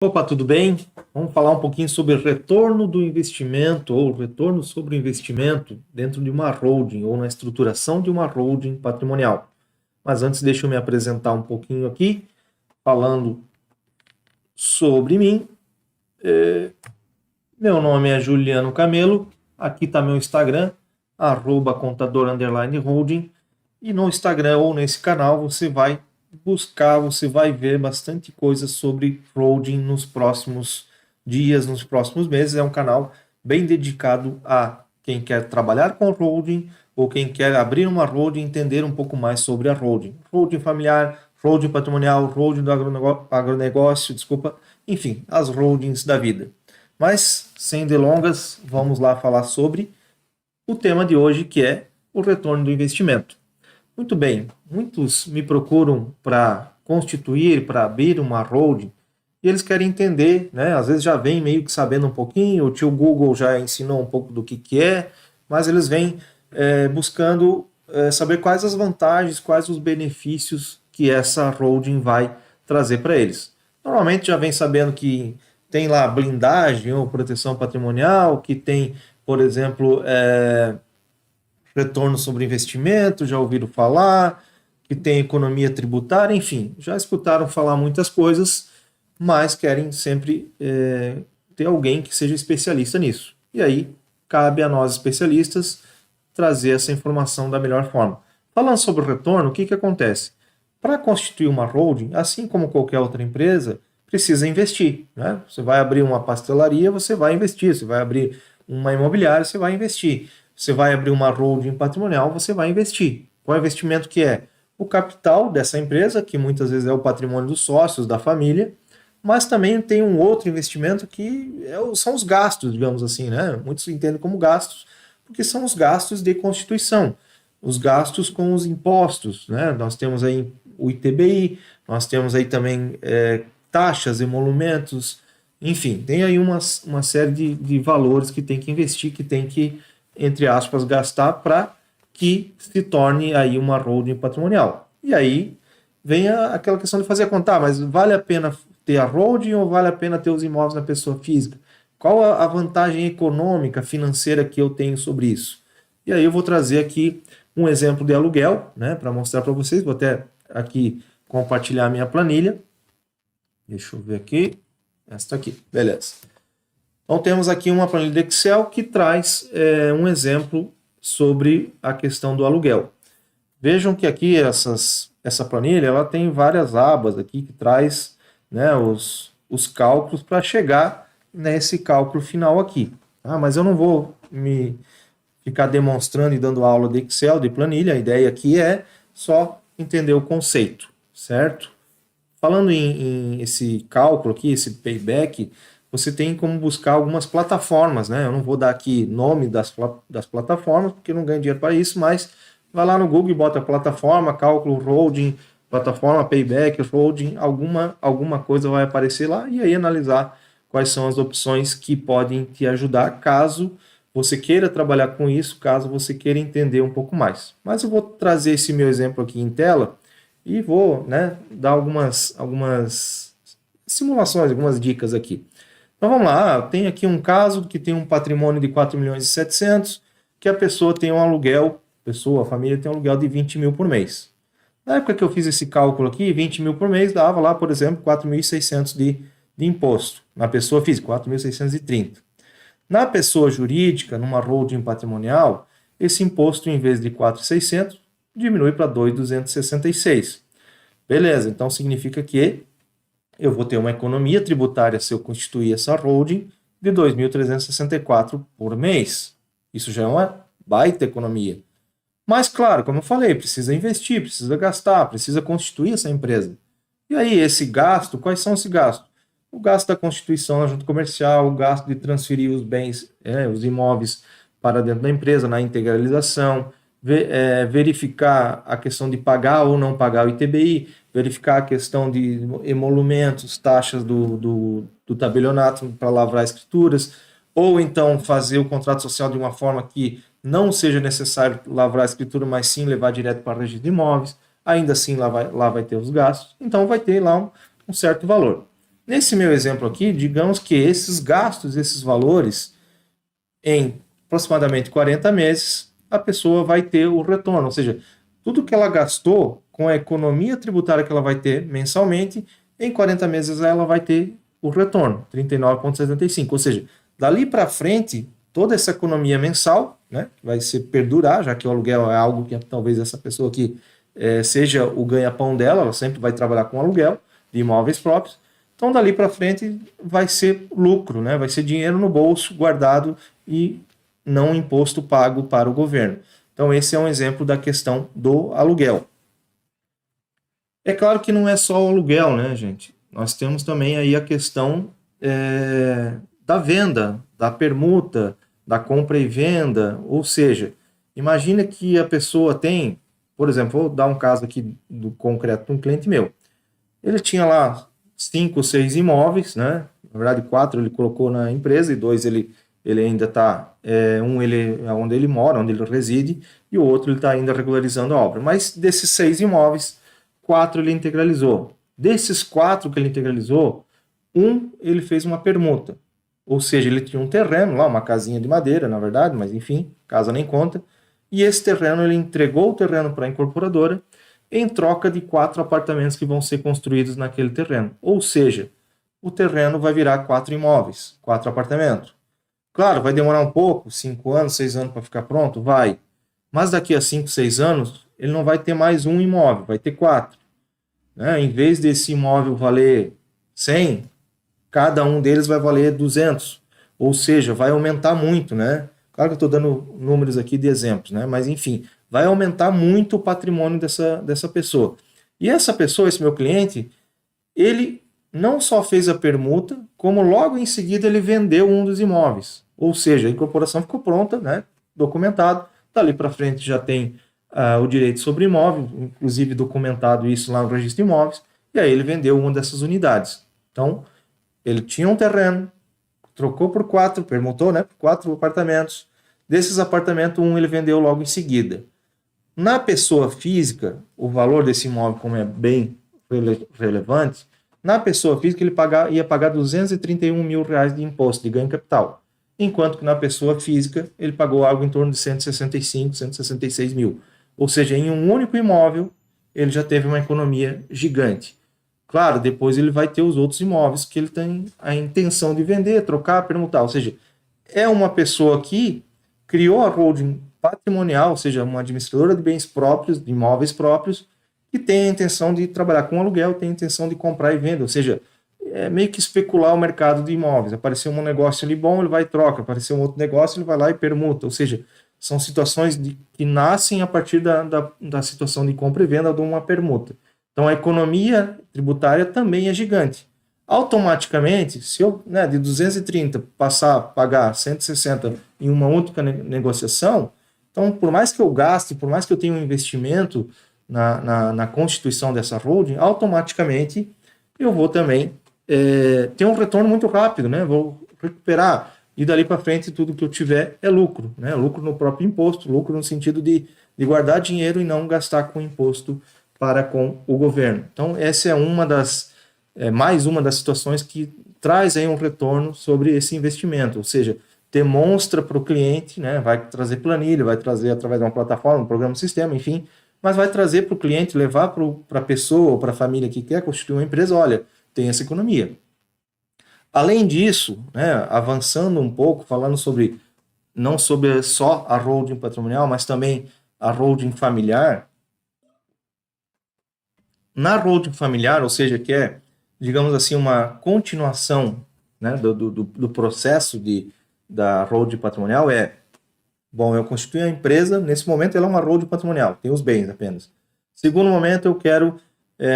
Opa, tudo bem? Vamos falar um pouquinho sobre retorno do investimento ou retorno sobre o investimento dentro de uma holding ou na estruturação de uma holding patrimonial. Mas antes, deixa eu me apresentar um pouquinho aqui, falando sobre mim. Meu nome é Juliano Camelo, aqui está meu Instagram, @contador_holding, e no Instagram ou nesse canal você vai buscar, você vai ver bastante coisa sobre holding nos próximos dias, nos próximos meses. É um canal bem dedicado a quem quer trabalhar com holding ou quem quer abrir uma holding e entender um pouco mais sobre a holding. Holding familiar, holding patrimonial, holding do agronegócio, desculpa, enfim, as holdings da vida. Mas, sem delongas, vamos lá falar sobre o tema de hoje, que é o retorno do investimento. Muito bem, muitos me procuram para constituir, para abrir uma holding, e eles querem entender, né? Às vezes já vem meio que sabendo um pouquinho, o tio Google já ensinou um pouco do que é, mas eles vêm buscando saber quais as vantagens, quais os benefícios que essa holding vai trazer para eles. Normalmente já vem sabendo que tem lá blindagem ou proteção patrimonial, que tem, por exemplo, retorno sobre investimento, já ouviram falar, que tem economia tributária, enfim, já escutaram falar muitas coisas, mas querem sempre ter alguém que seja especialista nisso. E aí, cabe a nós especialistas trazer essa informação da melhor forma. Falando sobre o retorno, o que acontece? Para constituir uma holding, assim como qualquer outra empresa, precisa investir. Né? Você vai abrir uma pastelaria, você vai investir. Você vai abrir uma imobiliária, você vai investir. Você vai abrir uma holding patrimonial, você vai investir. Qual é o investimento que é? O capital dessa empresa, que muitas vezes é o patrimônio dos sócios, da família, mas também tem um outro investimento que são os gastos, digamos assim, né? Muitos entendem como gastos, porque são os gastos de constituição, os gastos com os impostos, né? Nós temos aí o ITBI, nós temos aí também taxas, emolumentos, enfim, tem aí uma série de valores que tem que investir, que tem que, entre aspas, gastar para que se torne aí uma holding patrimonial. E aí vem aquela questão de fazer a conta, mas vale a pena ter a holding ou vale a pena ter os imóveis na pessoa física? Qual a vantagem econômica, financeira que eu tenho sobre isso? E aí eu vou trazer aqui um exemplo de aluguel, né, para mostrar para vocês. Vou até aqui compartilhar a minha planilha. Deixa eu ver aqui. Esta aqui, beleza. Então temos aqui uma planilha de Excel que traz um exemplo sobre a questão do aluguel. Vejam que aqui essa planilha ela tem várias abas aqui que traz, né, os cálculos para chegar nesse cálculo final aqui. Tá? Mas eu não vou me ficar demonstrando e dando aula de Excel, de planilha. A ideia aqui é só entender o conceito, certo? Falando em esse cálculo aqui, esse payback, você tem como buscar algumas plataformas, né? Eu não vou dar aqui nome das plataformas, porque eu não ganho dinheiro para isso, mas vai lá no Google e bota plataforma, cálculo, holding, plataforma, payback, holding, alguma coisa vai aparecer lá, e aí analisar quais são as opções que podem te ajudar, caso você queira trabalhar com isso, caso você queira entender um pouco mais. Mas eu vou trazer esse meu exemplo aqui em tela, e vou, né, dar algumas simulações, algumas dicas aqui. Então vamos lá, tem aqui um caso que tem um patrimônio de 4.700.000, que a pessoa tem um aluguel, a família tem um aluguel de 20 mil por mês. Na época que eu fiz esse cálculo aqui, 20 mil por mês dava lá, por exemplo, 4.600 de imposto. Na pessoa física, 4.630. Na pessoa jurídica, numa holding patrimonial, esse imposto, em vez de 4.600, diminui para 2.266. Beleza, então significa que eu vou ter uma economia tributária se eu constituir essa holding de 2.364 por mês. Isso já é uma baita economia. Mas, claro, como eu falei, precisa investir, precisa gastar, precisa constituir essa empresa. E aí, esse gasto, quais são esses gastos? O gasto da constituição na junta comercial, o gasto de transferir os bens, os imóveis para dentro da empresa, na integralização, verificar a questão de pagar ou não pagar o ITBI, verificar a questão de emolumentos, taxas do tabelionato para lavrar escrituras, ou então fazer o contrato social de uma forma que não seja necessário lavrar a escritura, mas sim levar direto para o registro de imóveis. Ainda assim, lá vai ter os gastos, então vai ter lá um certo valor. Nesse meu exemplo aqui, digamos que esses gastos, esses valores, em aproximadamente 40 meses, a pessoa vai ter o retorno, ou seja, tudo que ela gastou com a economia tributária que ela vai ter mensalmente, em 40 meses ela vai ter o retorno, 39,75. Ou seja, dali para frente, toda essa economia mensal, né, vai se perdurar, já que o aluguel é algo que talvez essa pessoa aqui seja o ganha-pão dela, ela sempre vai trabalhar com aluguel de imóveis próprios. Então, dali para frente, vai ser lucro, né? Vai ser dinheiro no bolso, guardado e não imposto pago para o governo. Então, esse é um exemplo da questão do aluguel. É claro que não é só o aluguel, né, gente? Nós temos também aí a questão da venda, da permuta, da compra e venda. Ou seja, imagina que a pessoa tem, por exemplo, vou dar um caso aqui do concreto de um cliente meu. Ele tinha lá 5, 6 imóveis, né? Na verdade, 4 ele colocou na empresa e 2 ele ainda está, um ele é onde ele mora, onde ele reside, e o outro ele está ainda regularizando a obra. Mas desses 6 imóveis, 4 ele integralizou. Desses 4 que ele integralizou, ele fez uma permuta. Ou seja, ele tinha um terreno lá, uma casinha de madeira, na verdade, mas enfim, casa nem conta. E esse terreno, ele entregou o terreno para a incorporadora em troca de 4 apartamentos que vão ser construídos naquele terreno. Ou seja, o terreno vai virar 4 imóveis, 4 apartamentos. Claro, vai demorar um pouco, 5 anos, 6 anos para ficar pronto? Vai. Mas daqui a 5, 6 anos, ele não vai ter mais um imóvel, vai ter 4. Né? Em vez desse imóvel valer 100, cada um deles vai valer 200. Ou seja, vai aumentar muito, né? Claro que eu estou dando números aqui de exemplos, né? Mas enfim, vai aumentar muito o patrimônio dessa pessoa. E essa pessoa, esse meu cliente, ele não só fez a permuta, como logo em seguida ele vendeu um dos imóveis. Ou seja, a incorporação ficou pronta, né? Documentado. Dali para frente já tem o direito sobre imóvel, inclusive documentado isso lá no registro de imóveis. E aí ele vendeu uma dessas unidades. Então, ele tinha um terreno, trocou por 4, permutou, né? Por 4 apartamentos. Desses apartamentos, ele vendeu logo em seguida. Na pessoa física, o valor desse imóvel, como é bem relevante, na pessoa física ele ia pagar 231 mil reais de imposto de ganho de capital, enquanto que na pessoa física ele pagou algo em torno de 165, 166 mil. Ou seja, em um único imóvel ele já teve uma economia gigante. Claro, depois ele vai ter os outros imóveis que ele tem a intenção de vender, trocar, permutar. Ou seja, é uma pessoa que criou a holding patrimonial, ou seja, uma administradora de bens próprios, de imóveis próprios, que tem a intenção de trabalhar com aluguel, tem a intenção de comprar e vender. Ou seja, é meio que especular o mercado de imóveis. Apareceu um negócio ali bom, ele vai e troca. Apareceu um outro negócio, ele vai lá e permuta. Ou seja, são situações que nascem a partir da situação de compra e venda de uma permuta. Então, a economia tributária também é gigante. Automaticamente, se eu de 230 passar a pagar 160 em uma única negociação, então, por mais que eu gaste, por mais que eu tenha um investimento na constituição dessa holding, automaticamente eu vou também ter um retorno muito rápido, né? Vou recuperar. E dali para frente, tudo que eu tiver é lucro, né? Lucro no próprio imposto, lucro no sentido de guardar dinheiro e não gastar com imposto para com o governo. Então, essa é mais uma das situações que traz aí um retorno sobre esse investimento, ou seja, demonstra para o cliente, né, vai trazer planilha, vai trazer através de uma plataforma, um programa, um sistema, enfim, mas vai trazer para o cliente, levar para a pessoa ou para a família que quer constituir uma empresa, olha, tem essa economia. Além disso, né, avançando um pouco, falando sobre, não sobre só a holding patrimonial, mas também a holding familiar. Na holding familiar, ou seja, que é, digamos assim, uma continuação, né, do processo da holding patrimonial, bom, eu constitui a empresa, nesse momento ela é uma holding patrimonial, tem os bens apenas. Segundo momento, eu quero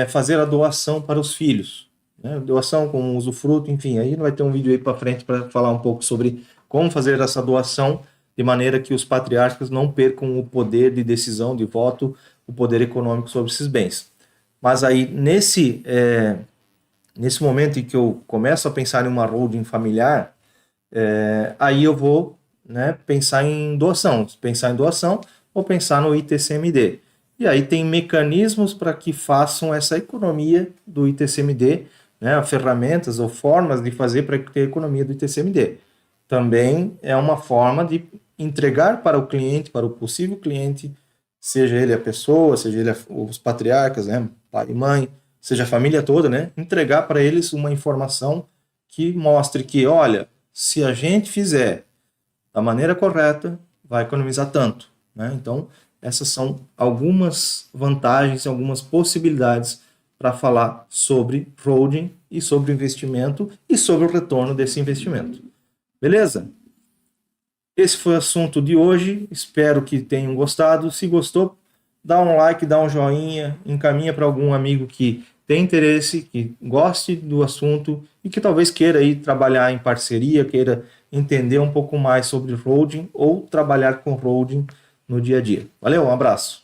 fazer a doação para os filhos, né, doação com usufruto, enfim, aí vai ter um vídeo aí para frente para falar um pouco sobre como fazer essa doação de maneira que os patriarcas não percam o poder de decisão, de voto, o poder econômico sobre esses bens. Mas aí, nesse momento em que eu começo a pensar em uma holding familiar, aí eu vou, né, pensar em doação. Pensar em doação ou pensar no ITCMD. E aí tem mecanismos para que façam essa economia do ITCMD, né, ferramentas ou formas de fazer para ter economia do ITCMD. Também é uma forma de entregar para o cliente, para o possível cliente, seja ele a pessoa, seja ele os patriarcas, né, pai e mãe, seja a família toda, né, entregar para eles uma informação que mostre que, olha, se a gente fizer da maneira correta, vai economizar tanto, né? Então, essas são algumas vantagens, algumas possibilidades para falar sobre holding e sobre o investimento e sobre o retorno desse investimento. Beleza? Esse foi o assunto de hoje. Espero que tenham gostado. Se gostou, dá um like, dá um joinha, encaminha para algum amigo que tem interesse, que goste do assunto e que talvez queira aí trabalhar em parceria, queira entender um pouco mais sobre holding ou trabalhar com holding no dia a dia. Valeu, um abraço.